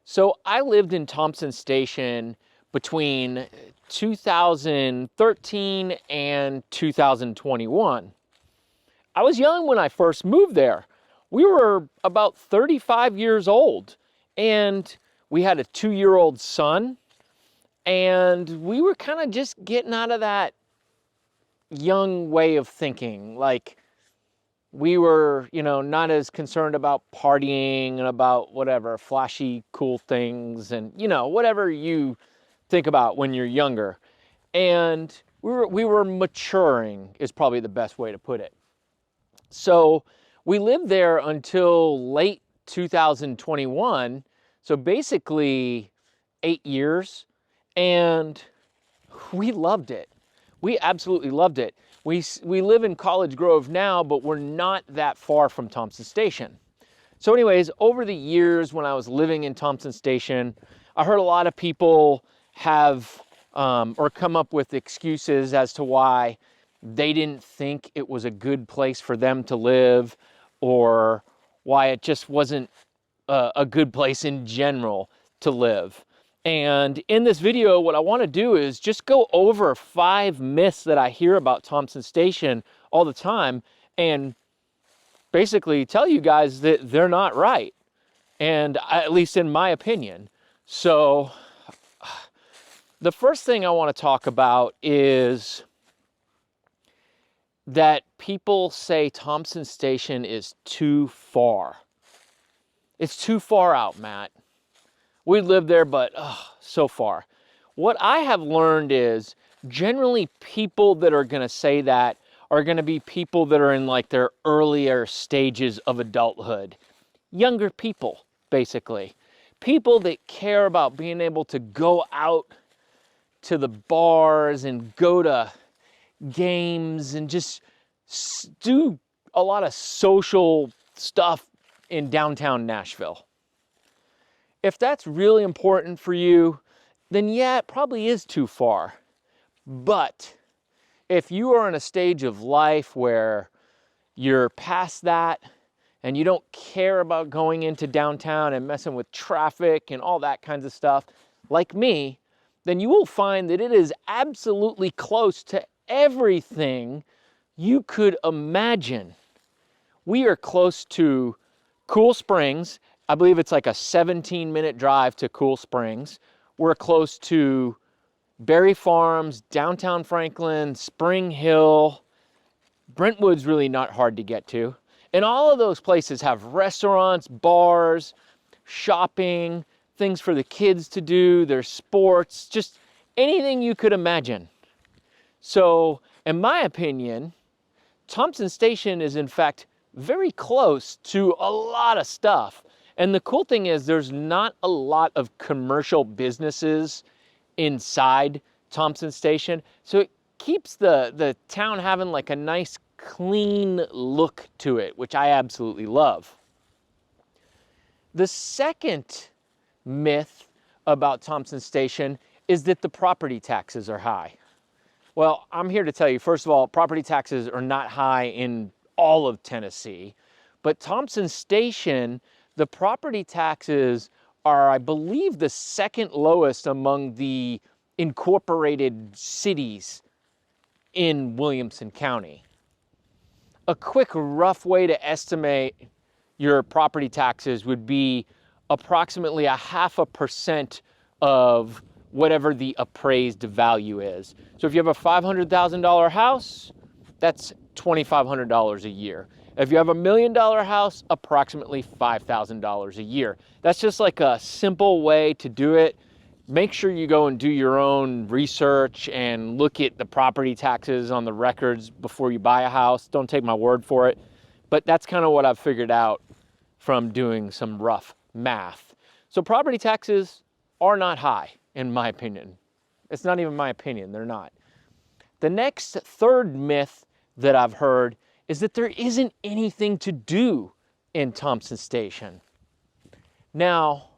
So I lived in Thompson Station between 2013 and 2021. I was young when I first moved there. We were about 35 years old, and we had a 2-year-old son, and we were kind of just getting out of that young way of thinking. Like, we were, not as concerned about partying and about whatever, flashy, cool things and, whatever you think about when you're younger. And we were maturing is probably the best way to put it. So we lived there until late 2021. So basically 8 years, and we loved it. We absolutely loved it. We live in College Grove now, but we're not that far from Thompson Station. So anyways, over the years when I was living in Thompson Station, I heard a lot of people have or come up with excuses as to why they didn't think it was a good place for them to live, or why it just wasn't a good place in general to live. And in this video, what I want to do is just go over 5 myths that I hear about Thompson Station all the time and basically tell you guys that they're not right, and at least in my opinion. So the first thing I want to talk about is that people say Thompson Station is too far. It's too far out, Matt. We live there, but so far. What I have learned is generally people that are going to say that are going to be people that are in like their earlier stages of adulthood. Younger people, basically. People that care about being able to go out to the bars and go to games and just do a lot of social stuff in downtown Nashville. If that's really important for you, then yeah, it probably is too far. But if you are in a stage of life where you're past that and you don't care about going into downtown and messing with traffic and all that kinds of stuff, like me, then you will find that it is absolutely close to everything you could imagine. We are close to Cool Springs. I believe it's like a 17-minute drive to Cool Springs. We're close to Berry Farms, downtown Franklin, Spring Hill. Brentwood's really not hard to get to. And all of those places have restaurants, bars, shopping, things for the kids to do, there's sports, just anything you could imagine. So, in my opinion, Thompson Station is in fact very close to a lot of stuff. And the cool thing is there's not a lot of commercial businesses inside Thompson Station. So it keeps the town having like a nice clean look to it, which I absolutely love. The second myth about Thompson Station is that the property taxes are high. Well, I'm here to tell you, first of all, property taxes are not high in all of Tennessee, but Thompson Station, the property taxes are, I believe, the second lowest among the incorporated cities in Williamson County. A quick rough way to estimate your property taxes would be approximately 0.5% of whatever the appraised value is. So if you have a $500,000 house, that's $2,500 a year. If you have $1 million house, approximately $5,000 a year. That's just like a simple way to do it. Make sure you go and do your own research and look at the property taxes on the records before you buy a house. Don't take my word for it. But that's kind of what I've figured out from doing some rough math. So property taxes are not high, in my opinion. It's not even my opinion, they're not. The next third myth that I've heard is that there isn't anything to do in Thompson Station. Now,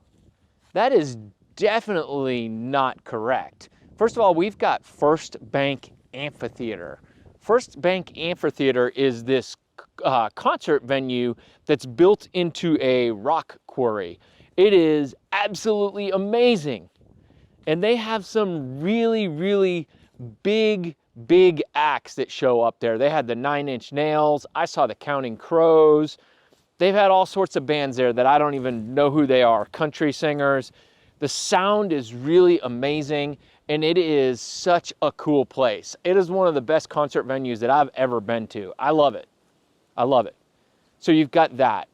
that is definitely not correct. First of all, we've got First Bank Amphitheater. First Bank Amphitheater is this concert venue that's built into a rock quarry. It is absolutely amazing. And they have some really, really big acts that show up there. They had the 9-Inch Nails. I saw the Counting Crows. They've had all sorts of bands there that I don't even know who they are, country singers. The sound is really amazing, and it is such a cool place. It is one of the best concert venues that I've ever been to. I love it. I love it. So you've got that.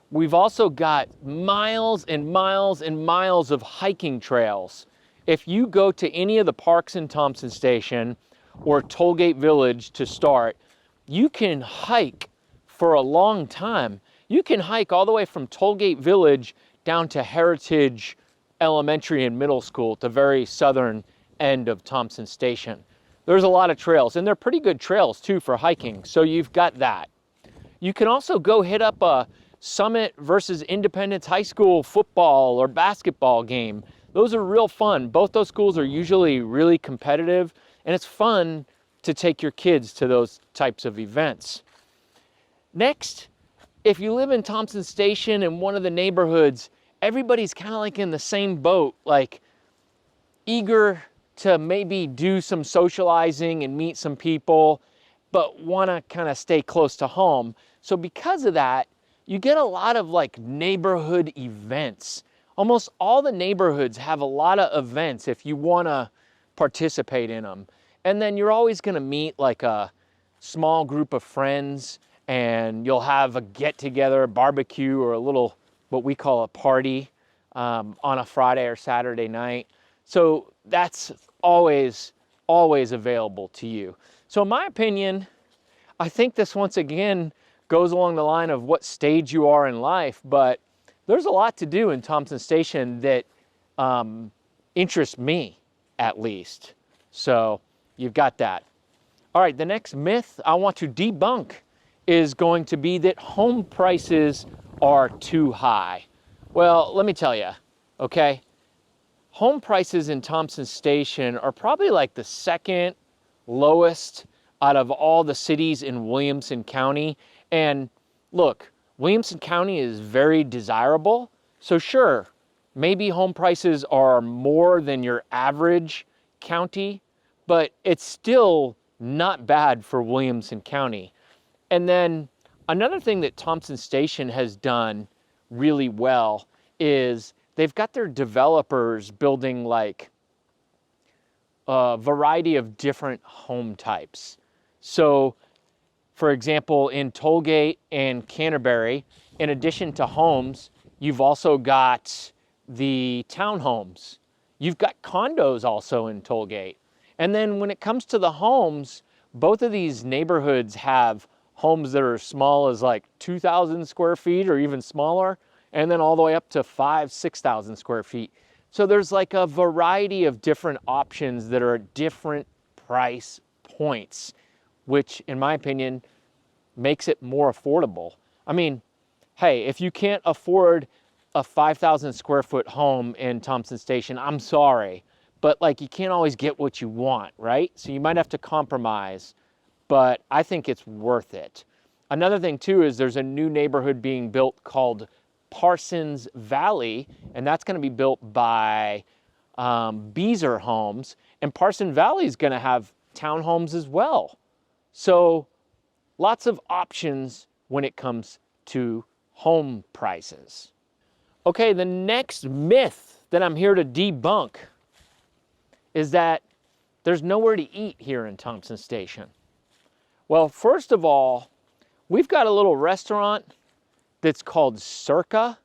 We've also got miles and miles and miles of hiking trails. If you go to any of the parks in Thompson Station or Tollgate Village to start, you can hike for a long time. You can hike all the way from Tollgate Village down to Heritage Elementary and Middle School, at the very southern end of Thompson Station. There's a lot of trails, and they're pretty good trails too for hiking, so you've got that. You can also go hit up a Summit versus Independence High School football or basketball game. Those are real fun. Both those schools are usually really competitive, and it's fun to take your kids to those types of events. Next, if you live in Thompson Station in one of the neighborhoods, everybody's kind of like in the same boat, like eager to maybe do some socializing and meet some people, but want to kind of stay close to home. So because of that, you get a lot of like neighborhood events. Almost all the neighborhoods have a lot of events if you want to participate in them. And then you're always going to meet like a small group of friends, and you'll have a get-together, a barbecue, or a little, what we call a party on a Friday or Saturday night. So that's always available to you. So in my opinion, I think this once again goes along the line of what stage you are in life, but there's a lot to do in Thompson Station that interests me, at least. So you've got that. All right, the next myth I want to debunk is going to be that home prices are too high. Well, let me tell you, okay? Home prices in Thompson Station are probably like the second lowest out of all the cities in Williamson County. And look, Williamson County is very desirable. So sure, maybe home prices are more than your average county, but it's still not bad for Williamson County. And then another thing that Thompson Station has done really well is they've got their developers building like a variety of different home types. So for example, in Tollgate and Canterbury, in addition to homes, you've also got the townhomes. You've got condos also in Tollgate. And then when it comes to the homes, both of these neighborhoods have homes that are as small as like 2,000 square feet or even smaller, and then all the way up to 5,000, 6,000 square feet. So there's like a variety of different options that are at different price points, which in my opinion makes it more affordable. I mean, hey, if you can't afford a 5,000 square foot home in Thompson Station, I'm sorry, but like you can't always get what you want, right? So you might have to compromise, but I think it's worth it. Another thing too is there's a new neighborhood being built called Parsons Valley, and that's going to be built by Beazer Homes, and Parsons Valley is going to have townhomes as well. So lots of options when it comes to home prices. Okay, the next myth that I'm here to debunk is that there's nowhere to eat here in Thompson Station. Well, first of all, we've got a little restaurant that's called 𝐟𝐶𝐭,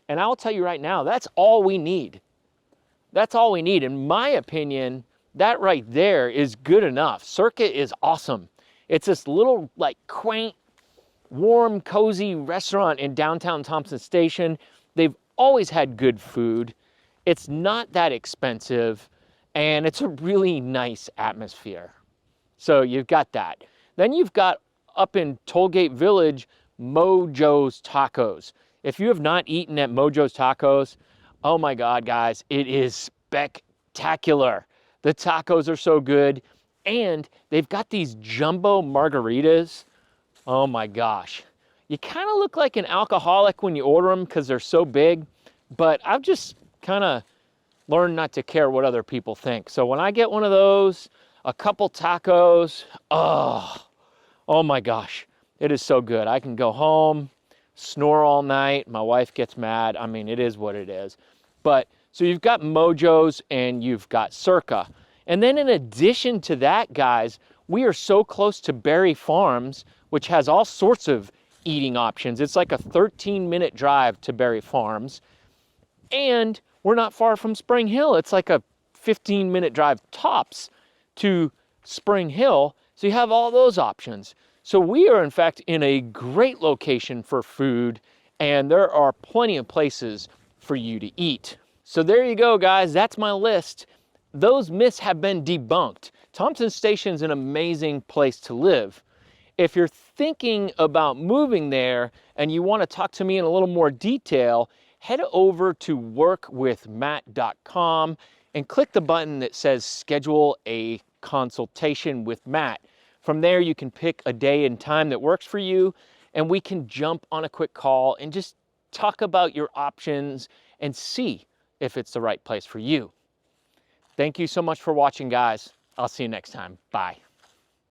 and I'll tell you right now, that's all we need. That's all we need. In my opinion, that right there is good enough. 𝐟𝐶𝐭 is awesome. It's this little like quaint, warm, cozy restaurant in downtown Thompson Station. They've always had good food. It's not that expensive, and it's a really nice atmosphere. So you've got that. Then you've got up in Tollgate Village, Mojo's Tacos. If you have not eaten at Mojo's Tacos, oh my God, guys, it is spectacular. The tacos are so good, and they've got these jumbo margaritas. Oh my gosh. You kind of look like an alcoholic when you order them because they're so big, but I've just kind of learned not to care what other people think. So when I get one of those, a couple tacos, oh my gosh, it is so good. I can go home, snore all night. My wife gets mad. I mean, it is what it is. But so you've got Mojo's and you've got 𝐼𝐶𝐾. And then in addition to that, guys, we are so close to Berry Farms, which has all sorts of eating options. It's like a 13-minute drive to Berry Farms. And we're not far from Spring Hill. It's like a 15-minute drive tops to Spring Hill. So you have all those options. So we are in fact in a great location for food, and there are plenty of places for you to eat. So there you go, guys. That's my list. Those myths have been debunked. Thompson Station is an amazing place to live. If you're thinking about moving there and you want to talk to me in a little more detail, head over to workwithmatt.com and click the button that says schedule a consultation with Matt. From there, you can pick a day and time that works for you, and we can jump on a quick call and just talk about your options and see if it's the right place for you. Thank you so much for watching, guys. I'll see you next time. Bye.